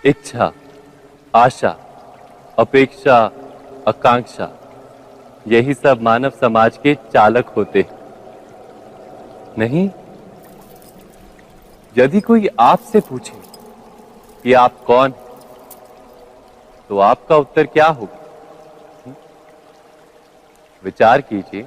इच्छा, आशा, अपेक्षा, आकांक्षा, यही सब मानव समाज के चालक होते नहीं। यदि कोई आपसे पूछे कि आप कौन हैं, तो आपका उत्तर क्या होगा? विचार कीजिए।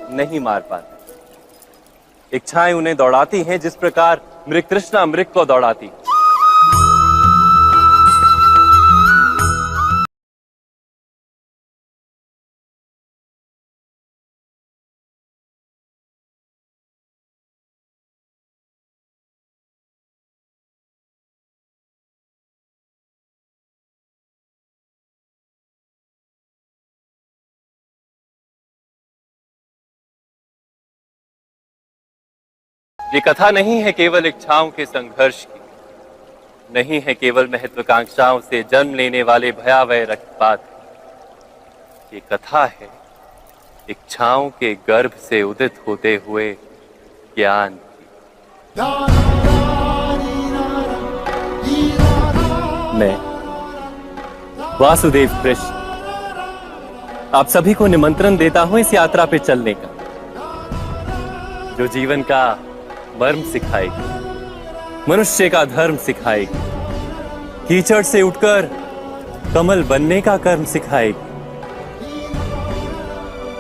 नहीं मार पाते। इच्छाएं उन्हें दौड़ाती हैं जिस प्रकार मृग तृष्णा मृग को दौड़ाती। ये कथा नहीं है केवल इच्छाओं के संघर्ष की, नहीं है केवल महत्वाकांक्षाओं से जन्म लेने वाले भयावह रक्तपात की। ये कथा है इच्छाओं के गर्भ से उदित होते हुए ज्ञान की। मैं वासुदेव कृष्ण आप सभी को निमंत्रण देता हूं इस यात्रा पे चलने का, जो जीवन का मर्म सिखाएगी, मनुष्य का धर्म सिखाएगी, कीचड़ से उठकर कमल बनने का कर्म सिखाएगी।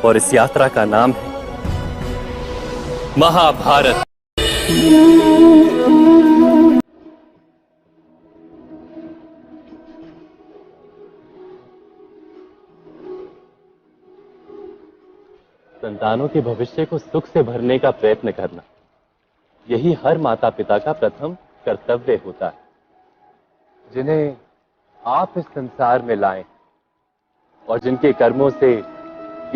और इस यात्रा का नाम है महाभारत। संतानों के भविष्य को सुख से भरने का प्रयत्न करना, यही हर माता पिता का प्रथम कर्तव्य होता है, जिन्हें आप इस संसार में लाएं और जिनके कर्मों से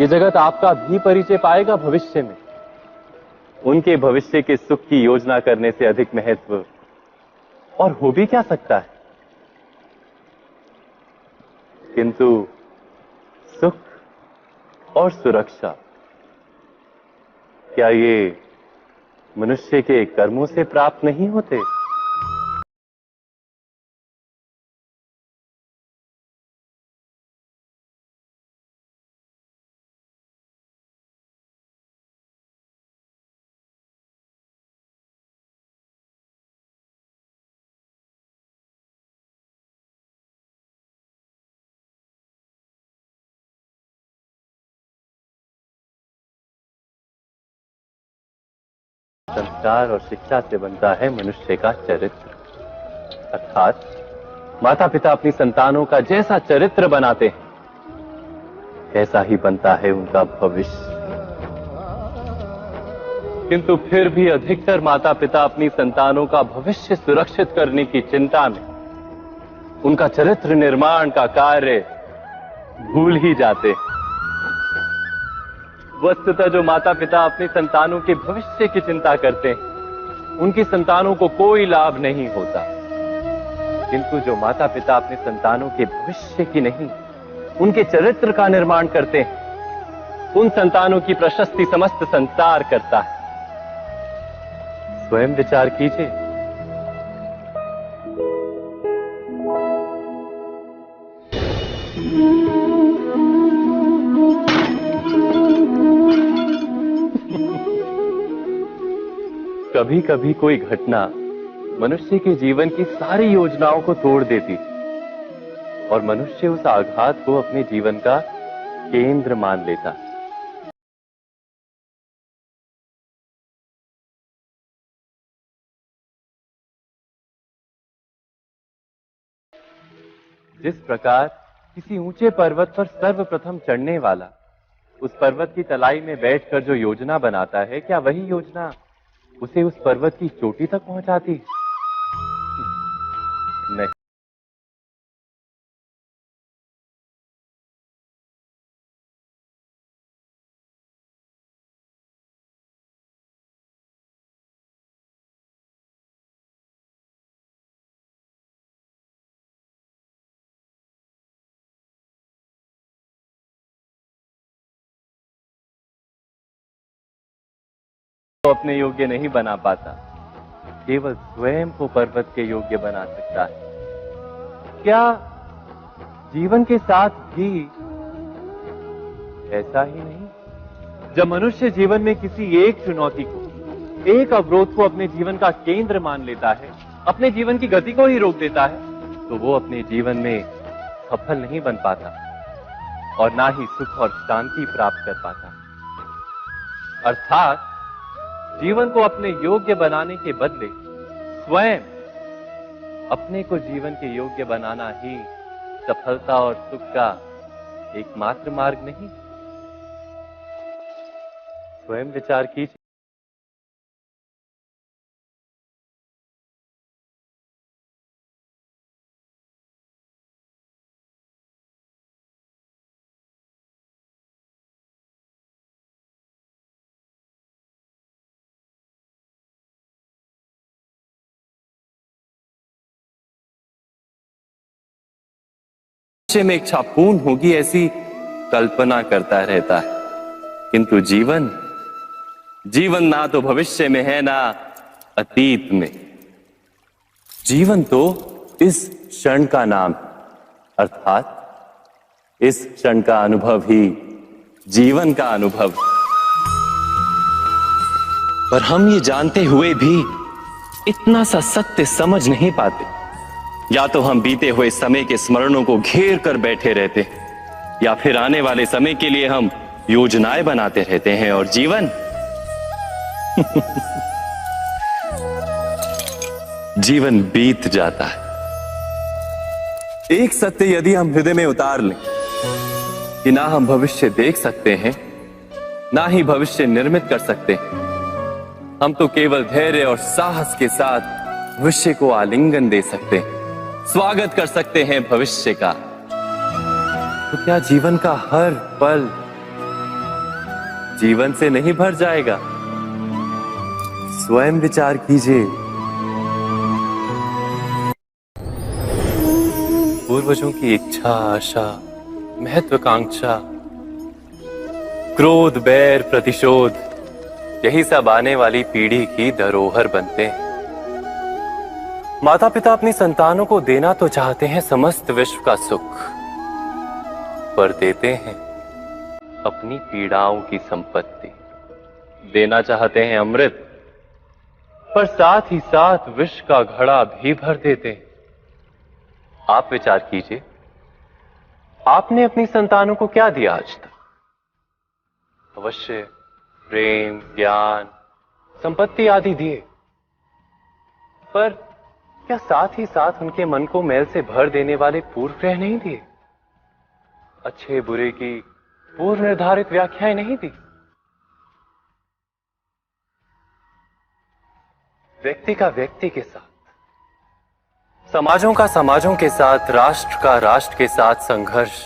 ये जगत आपका भी परिचय पाएगा भविष्य में। उनके भविष्य के सुख की योजना करने से अधिक महत्व और हो भी क्या सकता है। किंतु सुख और सुरक्षा, क्या ये मनुष्य के कर्मों से प्राप्त नहीं होते? संस्कार और शिक्षा से बनता है मनुष्य का चरित्र। अर्थात माता पिता अपनी संतानों का जैसा चरित्र बनाते हैं, ऐसा ही बनता है उनका भविष्य। किंतु फिर भी अधिकतर माता पिता अपनी संतानों का भविष्य सुरक्षित करने की चिंता में उनका चरित्र निर्माण का कार्य भूल ही जाते हैं। वस्तुतः जो माता पिता अपनी संतानों के भविष्य की चिंता करते हैं, उनकी संतानों को कोई लाभ नहीं होता। किंतु जो माता पिता अपने संतानों के भविष्य की नहीं, उनके चरित्र का निर्माण करते हैं, उन संतानों की प्रशस्ति समस्त संसार करता है। स्वयं विचार कीजिए। कभी कभी कोई घटना मनुष्य के जीवन की सारी योजनाओं को तोड़ देती और मनुष्य उस आघात को अपने जीवन का केंद्र मान लेता। जिस प्रकार किसी ऊंचे पर्वत पर सर्वप्रथम चढ़ने वाला उस पर्वत की तलाई में बैठकर जो योजना बनाता है, क्या वही योजना उसे उस पर्वत की चोटी तक पहुंचाती है? नहीं। को अपने योग्य नहीं बना पाता, केवल स्वयं को पर्वत के योग्य बना सकता है। क्या जीवन के साथ भी ऐसा ही नहीं? जब मनुष्य जीवन में किसी एक चुनौती को, एक अवरोध को अपने जीवन का केंद्र मान लेता है, अपने जीवन की गति को ही रोक देता है, तो वो अपने जीवन में सफल नहीं बन पाता और ना ही सुख और शांति प्राप्त कर पाता। अर्थात जीवन को अपने योग्य बनाने के बदले स्वयं अपने को जीवन के योग्य बनाना ही सफलता और सुख का एकमात्र मार्ग नहीं? स्वयं विचार कीजिए। भविष्य में इच्छा पूर्ण होगी ऐसी कल्पना करता रहता है, किंतु जीवन जीवन ना तो भविष्य में है ना अतीत में। जीवन तो इस क्षण का नाम, अर्थात इस क्षण का अनुभव ही जीवन का अनुभव। पर हम ये जानते हुए भी इतना सा सत्य समझ नहीं पाते। या तो हम बीते हुए समय के स्मरणों को घेर कर बैठे रहते हैं, या फिर आने वाले समय के लिए हम योजनाएं बनाते रहते हैं, और जीवन जीवन बीत जाता है। एक सत्य यदि हम हृदय में उतार लें कि ना हम भविष्य देख सकते हैं, ना ही भविष्य निर्मित कर सकते हैं, हम तो केवल धैर्य और साहस के साथ भविष्य को आलिंगन दे सकते हैं, स्वागत कर सकते हैं भविष्य का। तो क्या जीवन का हर पल जीवन से नहीं भर जाएगा? स्वयं विचार कीजिए। पूर्वजों की इच्छा, आशा, महत्वाकांक्षा, क्रोध, बैर, प्रतिशोध, यही सब आने वाली पीढ़ी की धरोहर बनते हैं। माता पिता अपनी संतानों को देना तो चाहते हैं समस्त विश्व का सुख, पर देते हैं अपनी पीड़ाओं की संपत्ति। देना चाहते हैं अमृत, पर साथ ही साथ विष का घड़ा भी भर देते हैं। आप विचार कीजिए, आपने अपनी संतानों को क्या दिया आज तक? अवश्य प्रेम, ज्ञान, संपत्ति आदि दिए, पर क्या साथ ही साथ उनके मन को मैल से भर देने वाले पूर्व ग्रह नहीं दिए? अच्छे बुरे की पूर्व निर्धारित व्याख्याएं नहीं दी? व्यक्ति का व्यक्ति के साथ, समाजों का समाजों के साथ, राष्ट्र का राष्ट्र के साथ संघर्ष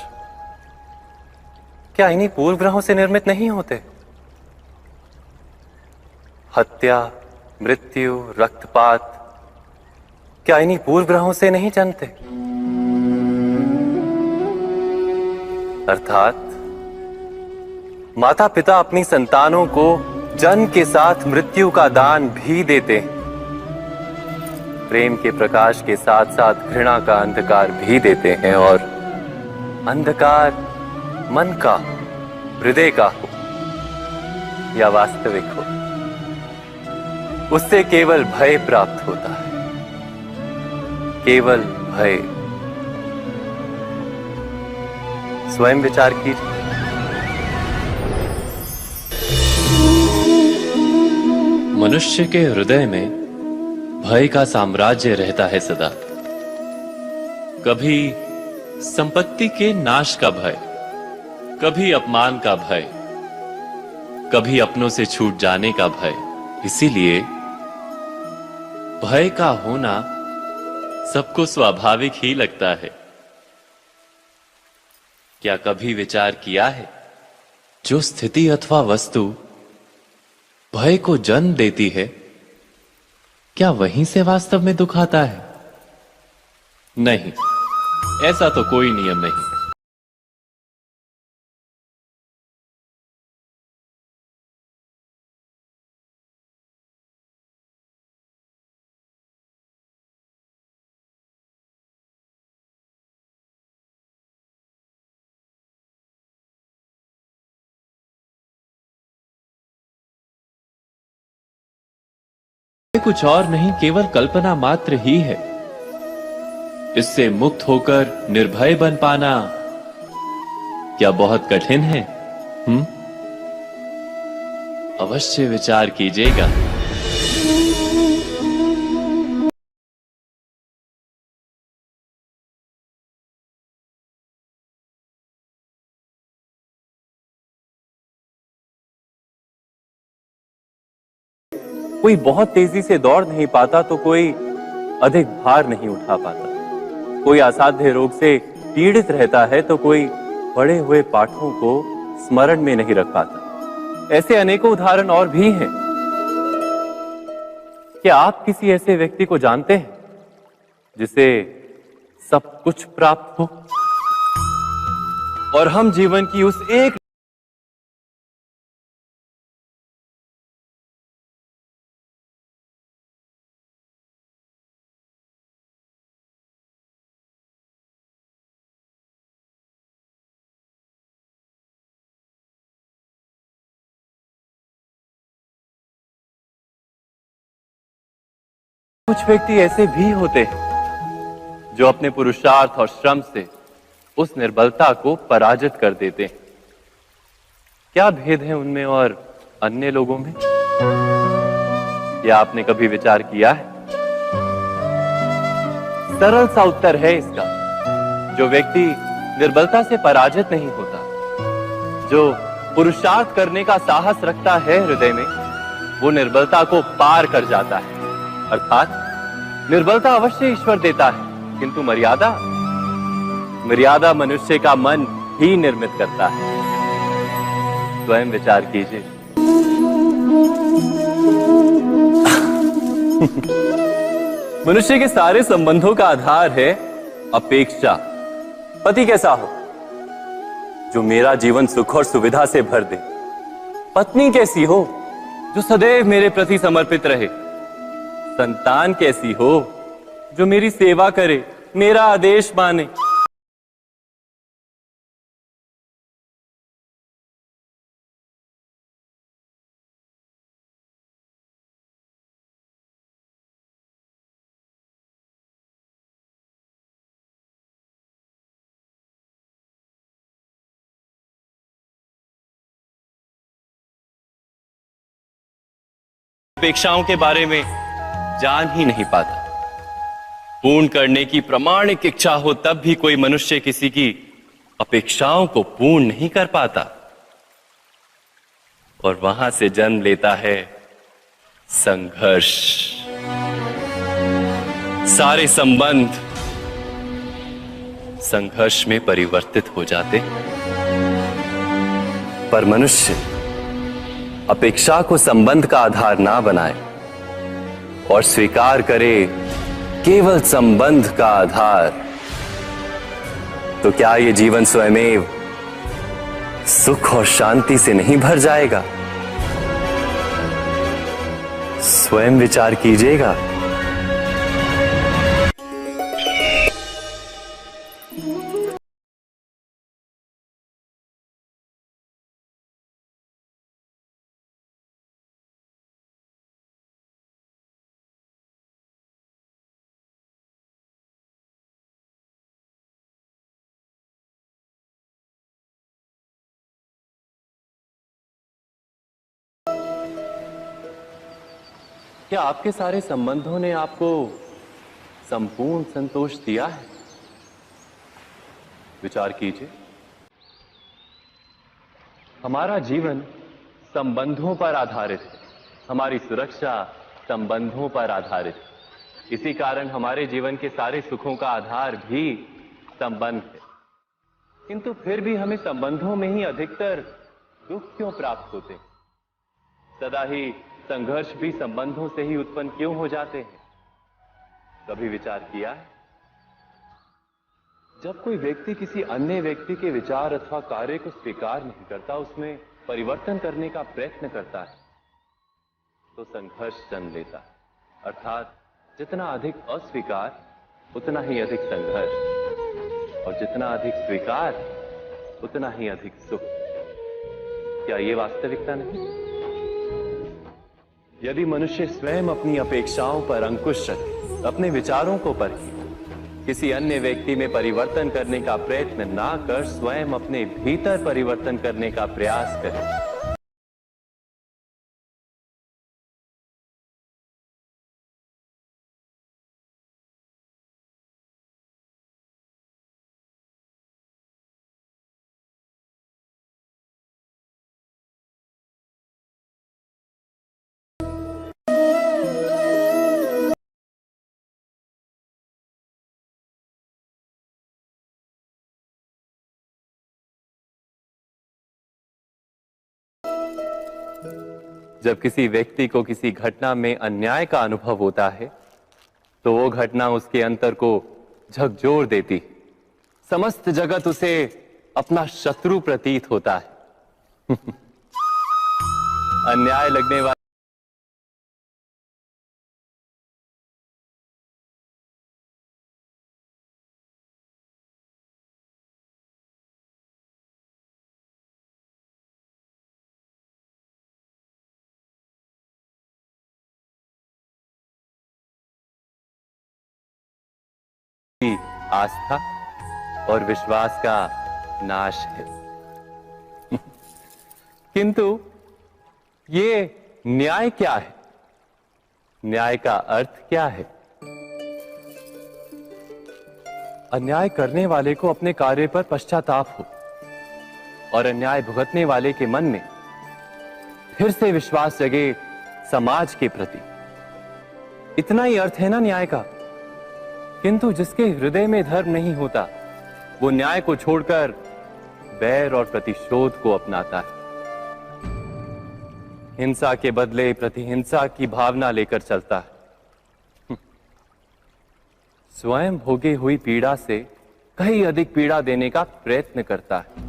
क्या इन्हीं पूर्व ग्रहों से निर्मित नहीं होते? हत्या, मृत्यु, रक्तपात क्या इन्हीं पूर्व ग्रहों से नहीं जन्मते? अर्थात माता पिता अपनी संतानों को जन्म के साथ मृत्यु का दान भी देते हैं, प्रेम के प्रकाश के साथ साथ घृणा का अंधकार भी देते हैं, और अंधकार मन का, हृदय का हो या वास्तविक हो, उससे केवल भय प्राप्त होता है, केवल भय। स्वयं विचार कीजिए। मनुष्य के हृदय में भय का साम्राज्य रहता है सदा। कभी संपत्ति के नाश का भय, कभी अपमान का भय, कभी अपनों से छूट जाने का भय। इसीलिए भय का होना सबको स्वाभाविक ही लगता है। क्या कभी विचार किया है, जो स्थिति अथवा वस्तु भय को जन्म देती है, क्या वहीं से वास्तव में दुख आता है? नहीं, ऐसा तो कोई नियम नहीं। कुछ और नहीं, केवल कल्पना मात्र ही है। इससे मुक्त होकर निर्भय बन पाना क्या बहुत कठिन है? अवश्य विचार कीजिएगा। कोई बहुत तेजी से दौड़ नहीं पाता तो कोई अधिक भार नहीं उठा पाता। कोई असाध्य रोग से पीड़ित रहता है तो कोई पढ़े हुए पाठों को स्मरण में नहीं रख पाता। ऐसे अनेकों उदाहरण और भी हैं। क्या आप किसी ऐसे व्यक्ति को जानते हैं जिसे सब कुछ प्राप्त हो और हम जीवन की उस एक कुछ व्यक्ति ऐसे भी होते हैं जो अपने पुरुषार्थ और श्रम से उस निर्बलता को पराजित कर देते हैं। क्या भेद है उनमें और अन्य लोगों में? क्या आपने कभी विचार किया है? सरल सा उत्तर है इसका। जो व्यक्ति निर्बलता से पराजित नहीं होता, जो पुरुषार्थ करने का साहस रखता है हृदय में, वो निर्बलता को पार कर जाता है। अर्थात निर्बलता अवश्य ईश्वर देता है, किंतु मर्यादा मनुष्य का मन ही निर्मित करता है। स्वयं विचार कीजिए। मनुष्य के सारे संबंधों का आधार है अपेक्षा। पति कैसा हो जो मेरा जीवन सुख और सुविधा से भर दे? पत्नी कैसी हो जो सदैव मेरे प्रति समर्पित रहे? संतान कैसी हो जो मेरी सेवा करे, मेरा आदेश माने? अपेक्षाओं के बारे में जान ही नहीं पाता। पूर्ण करने की प्रामाणिक इच्छा हो तब भी कोई मनुष्य किसी की अपेक्षाओं को पूर्ण नहीं कर पाता, और वहां से जन्म लेता है संघर्ष। सारे संबंध संघर्ष में परिवर्तित हो जाते। पर मनुष्य अपेक्षा को संबंध का आधार ना बनाए और स्वीकार करे केवल संबंध का आधार, तो क्या ये जीवन स्वयमेव सुख और शांति से नहीं भर जाएगा? स्वयं विचार कीजिएगा। क्या आपके सारे संबंधों ने आपको संपूर्ण संतोष दिया है? विचार कीजिए। हमारा जीवन संबंधों पर आधारित है। हमारी सुरक्षा संबंधों पर आधारित है। इसी कारण हमारे जीवन के सारे सुखों का आधार भी संबंध है। किंतु फिर भी हमें संबंधों में ही अधिकतर दुख क्यों प्राप्त होते हैं? सदा ही संघर्ष भी संबंधों से ही उत्पन्न क्यों हो जाते हैं? कभी विचार किया है? जब कोई व्यक्ति किसी अन्य व्यक्ति के विचार अथवा कार्य को स्वीकार नहीं करता, उसमें परिवर्तन करने का प्रयत्न करता है, तो संघर्ष जन्म लेता है। अर्थात जितना अधिक अस्वीकार उतना ही अधिक संघर्ष, और जितना अधिक स्वीकार उतना ही अधिक सुख। क्या ये वास्तविकता नहीं? यदि मनुष्य स्वयं अपनी अपेक्षाओं पर अंकुश रखे, अपने विचारों को परखे, किसी अन्य व्यक्ति में परिवर्तन करने का प्रयत्न ना कर स्वयं अपने भीतर परिवर्तन करने का प्रयास करे, जब किसी व्यक्ति को किसी घटना में अन्याय का अनुभव होता है तो वो घटना उसके अंतर को झकझोर देती, समस्त जगत उसे अपना शत्रु प्रतीत होता है। अन्याय लगने वाला आस्था और विश्वास का नाश है। किंतु ये न्याय क्या है? न्याय का अर्थ क्या है? अन्याय करने वाले को अपने कार्य पर पश्चाताप हो और अन्याय भुगतने वाले के मन में फिर से विश्वास जगे समाज के प्रति। इतना ही अर्थ है ना न्याय का। किंतु जिसके हृदय में धर्म नहीं होता वो न्याय को छोड़कर बैर और प्रतिशोध को अपनाता है, हिंसा के बदले प्रतिहिंसा की भावना लेकर चलता है, स्वयं भोगी हुई पीड़ा से कहीं अधिक पीड़ा देने का प्रयत्न करता है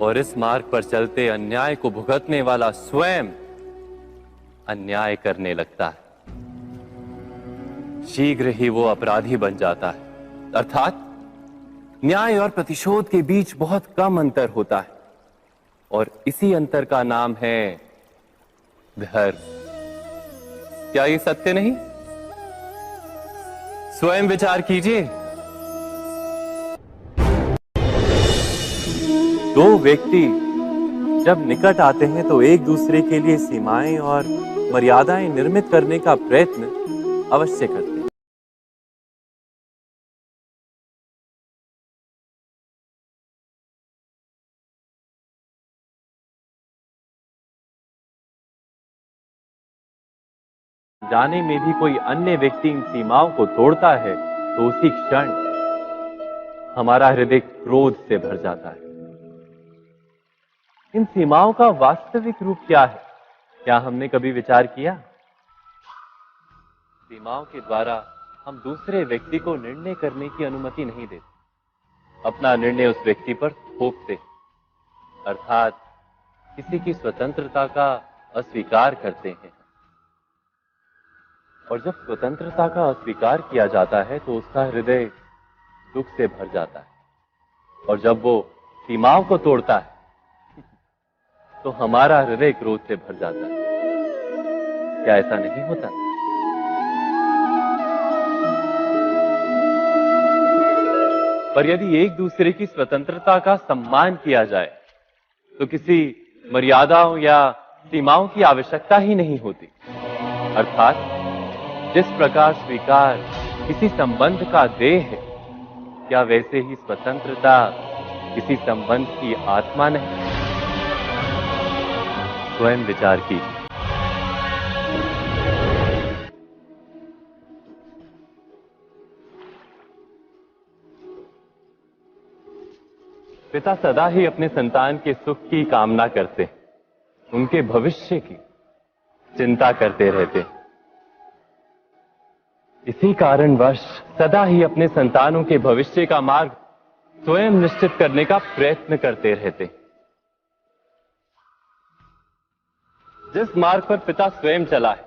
और इस मार्ग पर चलते अन्याय को भुगतने वाला स्वयं अन्याय करने लगता है। शीघ्र ही वो अपराधी बन जाता है। अर्थात न्याय और प्रतिशोध के बीच बहुत कम अंतर होता है और इसी अंतर का नाम है धर्म। क्या ये सत्य नहीं? स्वयं विचार कीजिए। दो व्यक्ति जब निकट आते हैं तो एक दूसरे के लिए सीमाएं और मर्यादाएं निर्मित करने का प्रयत्न अवश्य करते हैं। जाने में भी कोई अन्य व्यक्ति इन सीमाओं को तोड़ता है तो उसी क्षण हमारा हृदय क्रोध से भर जाता है। इन सीमाओं का वास्तविक रूप क्या है? क्या हमने कभी विचार किया? सीमाओं के द्वारा हम दूसरे व्यक्ति को निर्णय करने की अनुमति नहीं देते, अपना निर्णय उस व्यक्ति पर थोपते, अर्थात किसी की स्वतंत्रता का अस्वीकार करते हैं। और जब स्वतंत्रता का अस्वीकार किया जाता है तो उसका हृदय दुख से भर जाता है और जब वो सीमाओं को तोड़ता है तो हमारा हृदय क्रोध से भर जाता है। क्या ऐसा नहीं होता? पर यदि एक दूसरे की स्वतंत्रता का सम्मान किया जाए तो किसी मर्यादाओं या सीमाओं की आवश्यकता ही नहीं होती। अर्थात जिस प्रकार स्वीकार किसी संबंध का देह है, क्या वैसे ही स्वतंत्रता किसी संबंध की आत्मा नहीं? स्वयं विचार कीजिए। पिता सदा ही अपने संतान के सुख की कामना करते, उनके भविष्य की चिंता करते रहते। इसी कारणवश सदा ही अपने संतानों के भविष्य का मार्ग स्वयं निश्चित करने का प्रयत्न करते रहते। जिस मार्ग पर पिता स्वयं चला है,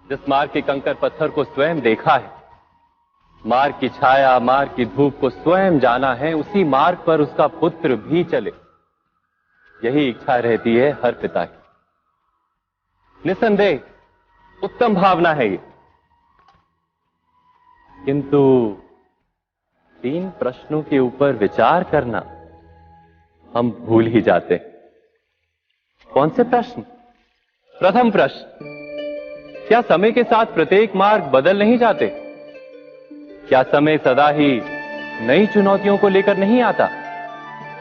जिस मार्ग के कंकर पत्थर को स्वयं देखा है, मार्ग की छाया, मार्ग की धूप को स्वयं जाना है, उसी मार्ग पर उसका पुत्र भी चले। यही इच्छा रहती है हर पिता की। निसंदेह उत्तम भावना है ये। किंतु 3 प्रश्नों के ऊपर विचार करना हम भूल ही जाते हैं। कौन से प्रश्न? प्रथम प्रश्न, क्या समय के साथ प्रत्येक मार्ग बदल नहीं जाते? क्या समय सदा ही नई चुनौतियों को लेकर नहीं आता?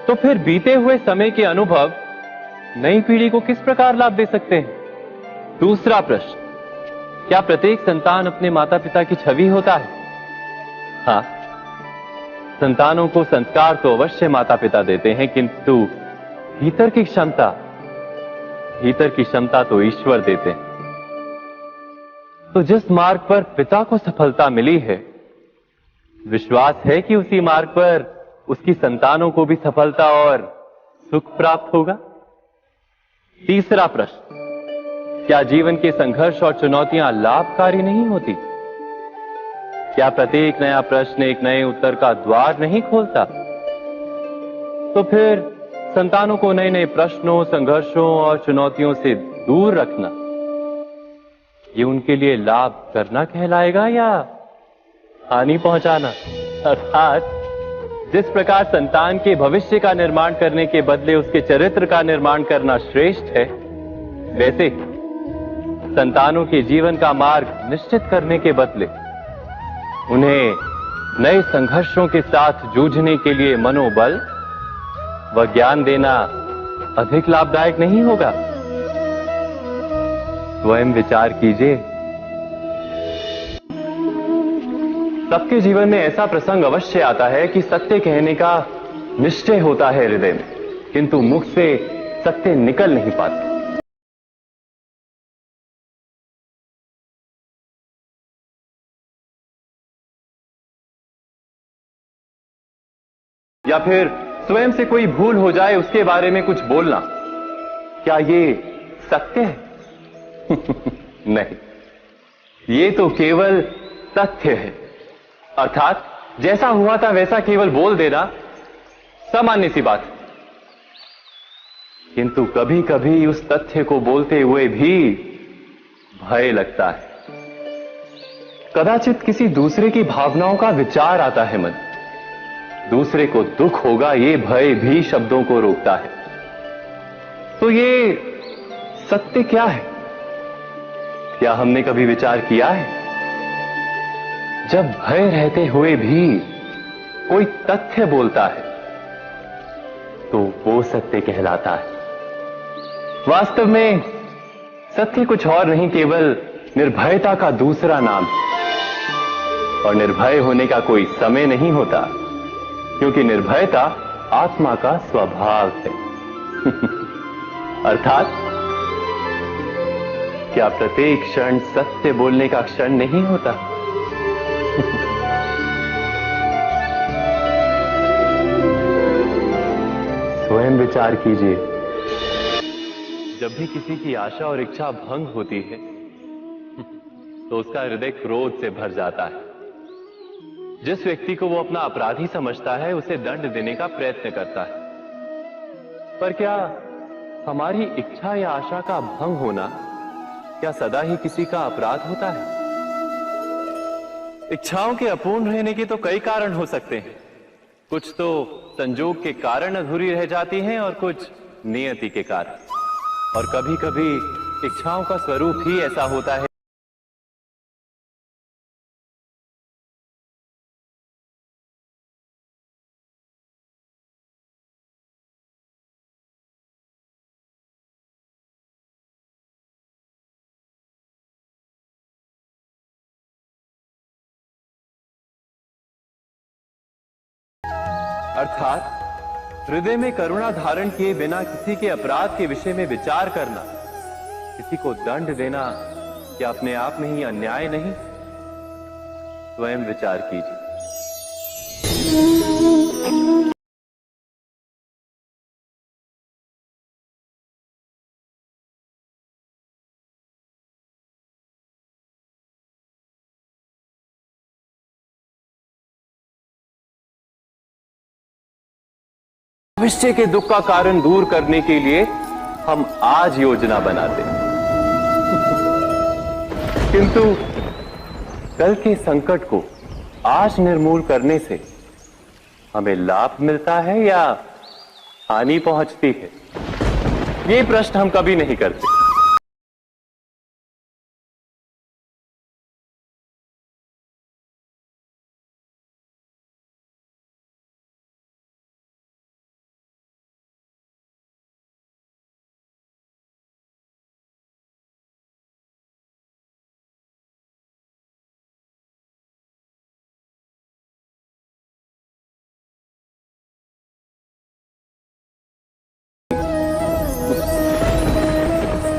तो फिर बीते हुए समय के अनुभव नई पीढ़ी को किस प्रकार लाभ दे सकते हैं? दूसरा प्रश्न, क्या प्रत्येक संतान अपने माता पिता की छवि होता है? हाँ, संतानों को संस्कार तो अवश्य माता पिता देते हैं, किंतु भीतर की क्षमता तो ईश्वर देते हैं। तो जिस मार्ग पर पिता को सफलता मिली है, विश्वास है कि उसी मार्ग पर उसकी संतानों को भी सफलता और सुख प्राप्त होगा। तीसरा प्रश्न, क्या जीवन के संघर्ष और चुनौतियां लाभकारी नहीं होती? क्या प्रत्येक नया प्रश्न एक नए उत्तर का द्वार नहीं खोलता? तो फिर संतानों को नए नए प्रश्नों, संघर्षों और चुनौतियों से दूर रखना, ये उनके लिए लाभ करना कहलाएगा या हानि पहुंचाना? अर्थात जिस प्रकार संतान के भविष्य का निर्माण करने के बदले उसके चरित्र का निर्माण करना श्रेष्ठ है, वैसे संतानों के जीवन का मार्ग निश्चित करने के बदले उन्हें नए संघर्षों के साथ जूझने के लिए मनोबल व ज्ञान देना अधिक लाभदायक नहीं होगा? स्वयं विचार कीजिए। सबके जीवन में ऐसा प्रसंग अवश्य आता है कि सत्य कहने का निश्चय होता है हृदय में, किंतु मुख से सत्य निकल नहीं पाता। या फिर स्वयं से कोई भूल हो जाए उसके बारे में कुछ बोलना, क्या ये सत्य है? नहीं, ये तो केवल तथ्य है। अर्थात जैसा हुआ था वैसा केवल बोल देना सामान्य सी बात है। किंतु कभी कभी उस तथ्य को बोलते हुए भी भय लगता है। कदाचित किसी दूसरे की भावनाओं का विचार आता है मन, दूसरे को दुख होगा ये भय भी शब्दों को रोकता है। तो ये सत्य क्या है? क्या हमने कभी विचार किया है? जब भय रहते हुए भी कोई तथ्य बोलता है तो वो सत्य कहलाता है। वास्तव में सत्य कुछ और नहीं, केवल निर्भयता का दूसरा नाम है। और निर्भय होने का कोई समय नहीं होता, क्योंकि निर्भयता आत्मा का स्वभाव है। अर्थात क्या प्रत्येक क्षण सत्य बोलने का क्षण नहीं होता? स्वयं विचार कीजिए। जब भी किसी की आशा और इच्छा भंग होती है तो उसका हृदय क्रोध से भर जाता है। जिस व्यक्ति को वो अपना अपराधी समझता है उसे दंड देने का प्रयत्न करता है। पर क्या हमारी इच्छा या आशा का भंग होना क्या सदा ही किसी का अपराध होता है? इच्छाओं के अपूर्ण रहने के तो कई कारण हो सकते हैं। कुछ तो संजोग के कारण अधूरी रह जाती हैं और कुछ नियति के कारण। और कभी कभी इच्छाओं का स्वरूप ही ऐसा होता है अर्थात हृदय में करुणा धारण किए बिना किसी के अपराध के विषय में विचार करना, किसी को दंड देना क्या अपने आप में ही अन्याय नहीं? स्वयं विचार कीजिए। भविष्य के दुख का कारण दूर करने के लिए हम आज योजना बनाते हैं। किंतु कल के संकट को आज निर्मूल करने से हमें लाभ मिलता है या हानि पहुंचती है, ये प्रश्न हम कभी नहीं करते।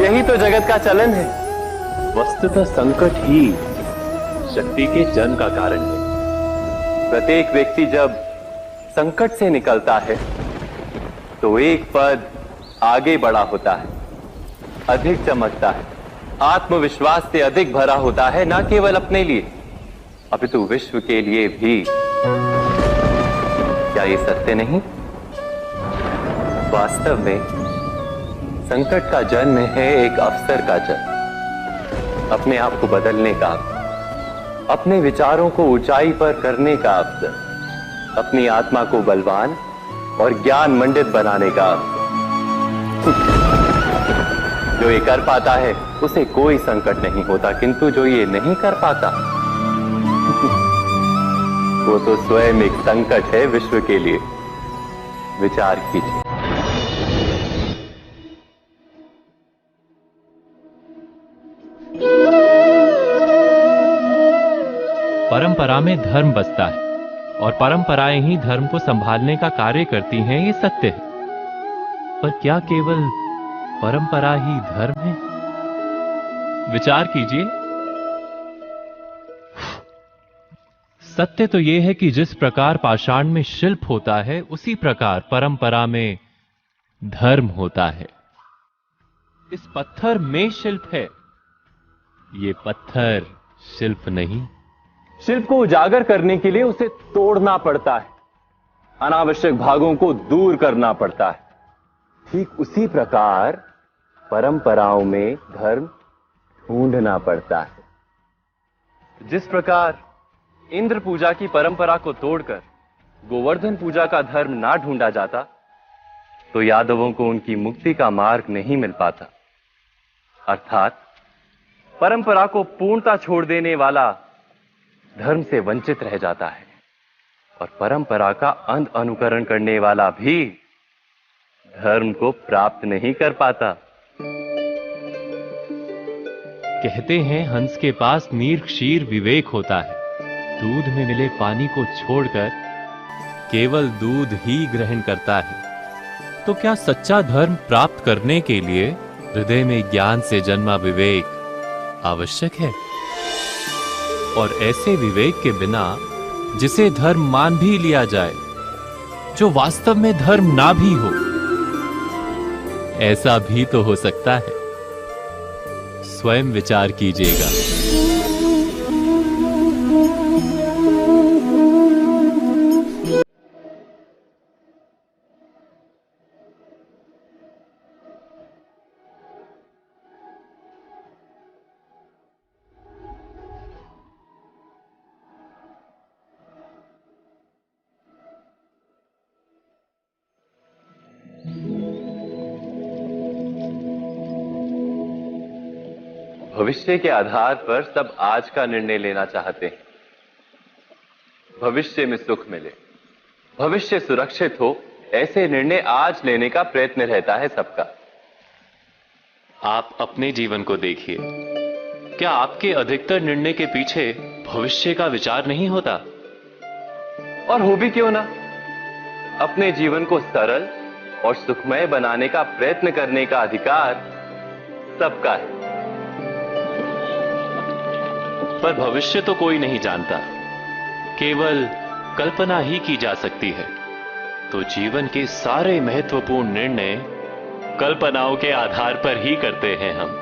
यही तो जगत का चलन है। वस्तुतः संकट ही शक्ति के जन्म का कारण है। प्रत्येक व्यक्ति जब संकट से निकलता है तो एक पद आगे बढ़ा होता है, अधिक चमकता है, आत्मविश्वास से अधिक भरा होता है, न केवल अपने लिए अपितु विश्व के लिए भी। क्या ये सत्य नहीं? वास्तव में संकट का जन्म है एक अवसर का जन्म, अपने आप को बदलने का, अपने विचारों को ऊंचाई पर करने का अवसर, अपनी आत्मा को बलवान और ज्ञान मंडित बनाने का अवसर। जो ये कर पाता है उसे कोई संकट नहीं होता, किंतु जो ये नहीं कर पाता वो तो स्वयं एक संकट है विश्व के लिए। विचार कीजिए। परंपरा में धर्म बसता है और परंपराएं ही धर्म को संभालने का कार्य करती हैं, ये सत्य है। पर क्या केवल परंपरा ही धर्म है? विचार कीजिए। सत्य तो यह है कि जिस प्रकार पाषाण में शिल्प होता है, उसी प्रकार परंपरा में धर्म होता है। इस पत्थर में शिल्प है, ये पत्थर शिल्प नहीं। शिल्प को उजागर करने के लिए उसे तोड़ना पड़ता है, अनावश्यक भागों को दूर करना पड़ता है। ठीक उसी प्रकार परंपराओं में धर्म ढूंढना पड़ता है। जिस प्रकार इंद्र पूजा की परंपरा को तोड़कर गोवर्धन पूजा का धर्म ना ढूंढा जाता, तो यादवों को उनकी मुक्ति का मार्ग नहीं मिल पाता। अर्थात परंपरा को पूर्णता छोड़ देने वाला धर्म से वंचित रह जाता है और परंपरा का अंध अनुकरण करने वाला भी धर्म को प्राप्त नहीं कर पाता। कहते हैं हंस के पास नीर क्षीर विवेक होता है, दूध में मिले पानी को छोड़कर केवल दूध ही ग्रहण करता है। तो क्या सच्चा धर्म प्राप्त करने के लिए हृदय में ज्ञान से जन्मा विवेक आवश्यक है? और ऐसे विवेक के बिना जिसे धर्म मान भी लिया जाए, जो वास्तव में धर्म ना भी हो, ऐसा भी तो हो सकता है। स्वयं विचार कीजिएगा। भविष्य के आधार पर सब आज का निर्णय लेना चाहते हैं। भविष्य में सुख मिले, भविष्य सुरक्षित हो, ऐसे निर्णय आज लेने का प्रयत्न रहता है सबका। आप अपने जीवन को देखिए। क्या आपके अधिकतर निर्णय के पीछे भविष्य का विचार नहीं होता? और हो भी क्यों ना। अपने जीवन को सरल और सुखमय बनाने का प्रयत्न करने का अधिकार सबका है। पर भविष्य तो कोई नहीं जानता, केवल कल्पना ही की जा सकती है। तो जीवन के सारे महत्वपूर्ण निर्णय कल्पनाओं के आधार पर ही करते हैं हम।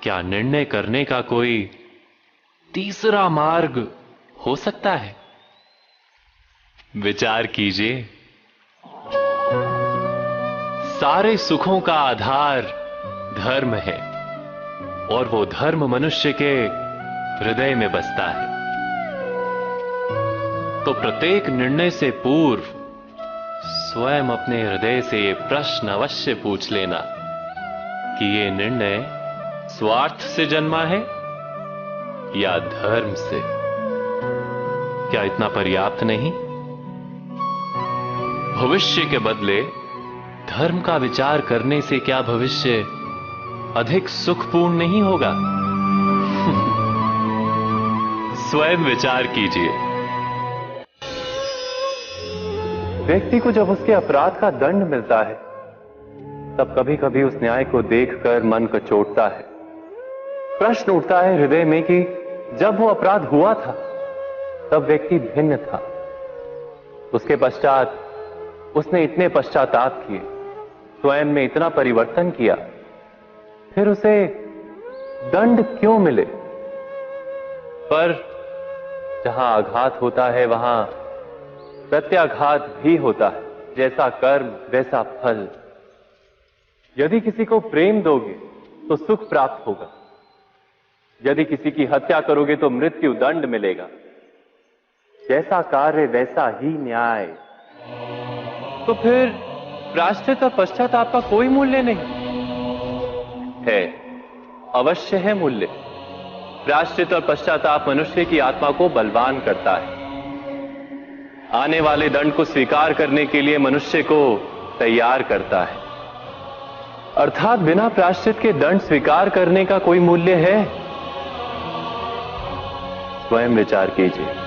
क्या निर्णय करने का कोई तीसरा मार्ग हो सकता है? विचार कीजिए। सारे सुखों का आधार धर्म है, और वो धर्म मनुष्य के हृदय में बसता है। तो प्रत्येक निर्णय से पूर्व स्वयं अपने हृदय से ये प्रश्न अवश्य पूछ लेना कि ये निर्णय स्वार्थ से जन्मा है या धर्म से। क्या इतना पर्याप्त नहीं? भविष्य के बदले धर्म का विचार करने से क्या भविष्य अधिक सुखपूर्ण नहीं होगा? स्वयं विचार कीजिए। व्यक्ति को जब उसके अपराध का दंड मिलता है तब कभी कभी उस न्याय को देखकर मन कचोटता है। प्रश्न उठता है हृदय में कि जब वो अपराध हुआ था तब व्यक्ति भिन्न था। उसके पश्चात उसने इतने पश्चाताप किए, स्वयं में इतना परिवर्तन किया, फिर उसे दंड क्यों मिले? पर जहां आघात होता है वहां प्रत्याघात भी होता है। जैसा कर्म वैसा फल। यदि किसी को प्रेम दोगे तो सुख प्राप्त होगा, यदि किसी की हत्या करोगे तो मृत्यु दंड मिलेगा। जैसा कार्य वैसा ही न्याय। तो फिर प्रायश्चित और पश्चाताप का कोई मूल्य नहीं है? अवश्य है मूल्य। प्रायश्चित और पश्चाताप मनुष्य की आत्मा को बलवान करता है। आने वाले दंड को स्वीकार करने के लिए मनुष्य को तैयार करता है। अर्थात बिना प्रायश्चित के दंड स्वीकार करने का कोई मूल्य है? स्वयं विचार कीजिए।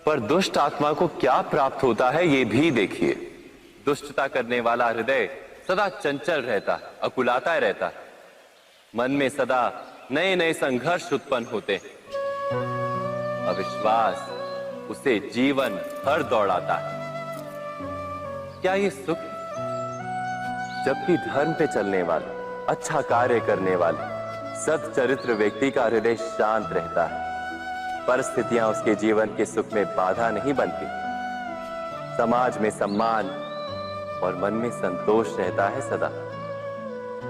पर दुष्ट आत्मा को क्या प्राप्त होता है ये भी देखिए। दुष्टता करने वाला हृदय सदा चंचल रहता है, अकुलाता रहता है। मन में सदा नए नए संघर्ष उत्पन्न होते हैं। अविश्वास उसे जीवन भर दौड़ाता है। क्या ये सुख है? जबकि धर्म पे चलने वाले, अच्छा कार्य करने वाले, सच्चरित्र व्यक्ति का हृदय शांत रहता है। परिस्थितियां उसके जीवन के सुख में बाधा नहीं बनती। समाज में सम्मान और मन में संतोष रहता है सदा।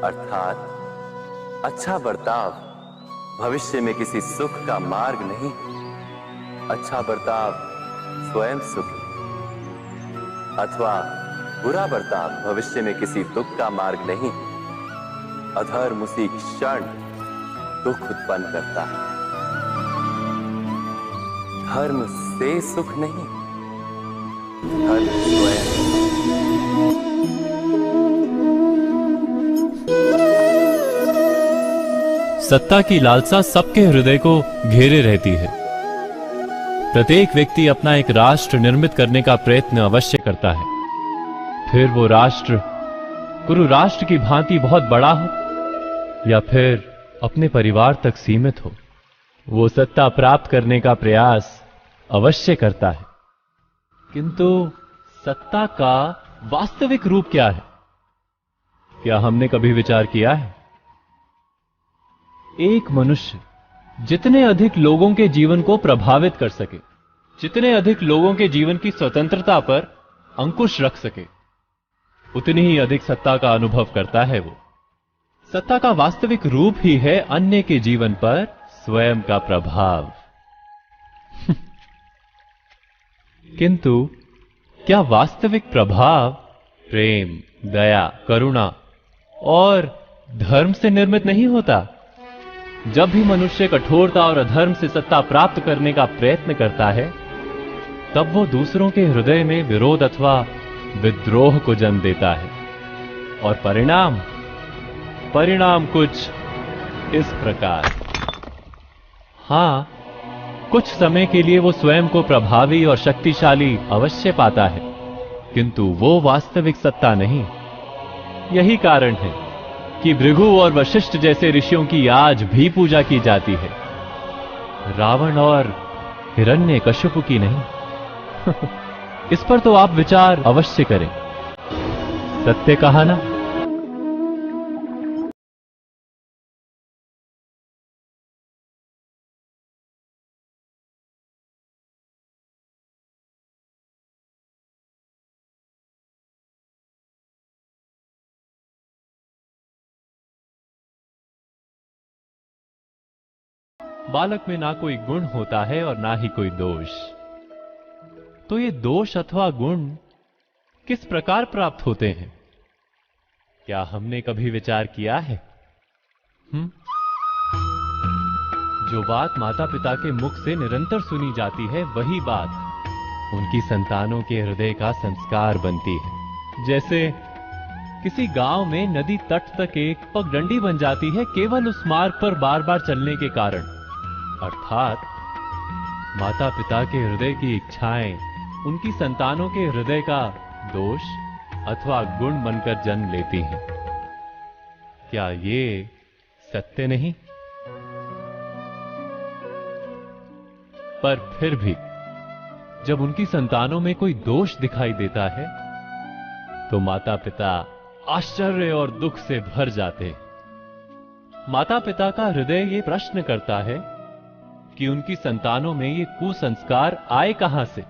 अर्थात अच्छा बर्ताव भविष्य में किसी सुख का मार्ग नहीं। अच्छा बर्ताव स्वयं सुख, अथवा बुरा बर्ताव भविष्य में किसी दुख का मार्ग नहीं। अधर्म उसी क्षण दुख उत्पन्न करता है। धर्म से सुख नहीं, धर्म स्वयं। सत्ता की लालसा सबके हृदय को घेरे रहती है। प्रत्येक व्यक्ति अपना एक राष्ट्र निर्मित करने का प्रयत्न अवश्य करता है। फिर वो राष्ट्र गुरु राष्ट्र की भांति बहुत बड़ा हो या फिर अपने परिवार तक सीमित हो, वो सत्ता प्राप्त करने का प्रयास अवश्य करता है। किंतु सत्ता का वास्तविक रूप क्या है? क्या हमने कभी विचार किया है? एक मनुष्य जितने अधिक लोगों के जीवन को प्रभावित कर सके, जितने अधिक लोगों के जीवन की स्वतंत्रता पर अंकुश रख सके, उतनी ही अधिक सत्ता का अनुभव करता है वो। सत्ता का वास्तविक रूप ही है अन्य के जीवन पर स्वयं का प्रभाव। किंतु क्या वास्तविक प्रभाव प्रेम, दया, करुणा और धर्म से निर्मित नहीं होता? जब भी मनुष्य कठोरता और अधर्म से सत्ता प्राप्त करने का प्रयत्न करता है, तब वो दूसरों के हृदय में विरोध अथवा विद्रोह को जन्म देता है। और परिणाम कुछ इस प्रकार। हां, कुछ समय के लिए वो स्वयं को प्रभावी और शक्तिशाली अवश्य पाता है, किंतु वो वास्तविक सत्ता नहीं। यही कारण है कि भृगु और वशिष्ठ जैसे ऋषियों की आज भी पूजा की जाती है। रावण और हिरण्यकश्यप की नहीं। इस पर तो आप विचार अवश्य करें। सत्य कहा ना। बालक में ना कोई गुण होता है और ना ही कोई दोष। तो ये दोष अथवा गुण किस प्रकार प्राप्त होते हैं, क्या हमने कभी विचार किया है? जो बात माता पिता के मुख से निरंतर सुनी जाती है, वही बात उनकी संतानों के हृदय का संस्कार बनती है। जैसे किसी गांव में नदी तट तक एक पगडंडी बन जाती है केवल उस मार्ग पर बार बार चलने के कारण। अर्थात माता पिता के हृदय की इच्छाएं उनकी संतानों के हृदय का दोष अथवा गुण बनकर जन्म लेती हैं। क्या ये सत्य नहीं? पर फिर भी जब उनकी संतानों में कोई दोष दिखाई देता है तो माता पिता आश्चर्य और दुख से भर जाते हैं। माता पिता का हृदय ये प्रश्न करता है कि उनकी संतानों में ये कुसंस्कार आए कहां से।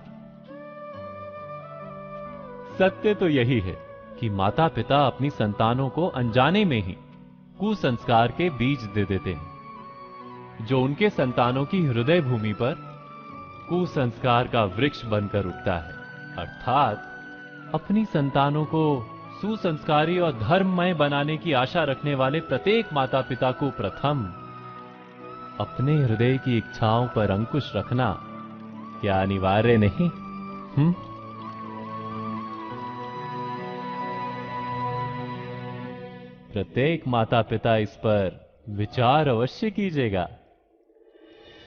सत्य तो यही है कि माता पिता अपनी संतानों को अनजाने में ही कुसंस्कार के बीज दे देते हैं, जो उनके संतानों की हृदय भूमि पर कुसंस्कार का वृक्ष बनकर उगता है। अर्थात अपनी संतानों को सुसंस्कारी और धर्ममय बनाने की आशा रखने वाले प्रत्येक माता पिता को प्रथम अपने हृदय की इच्छाओं पर अंकुश रखना क्या अनिवार्य नहीं? प्रत्येक माता पिता इस पर विचार अवश्य कीजिएगा।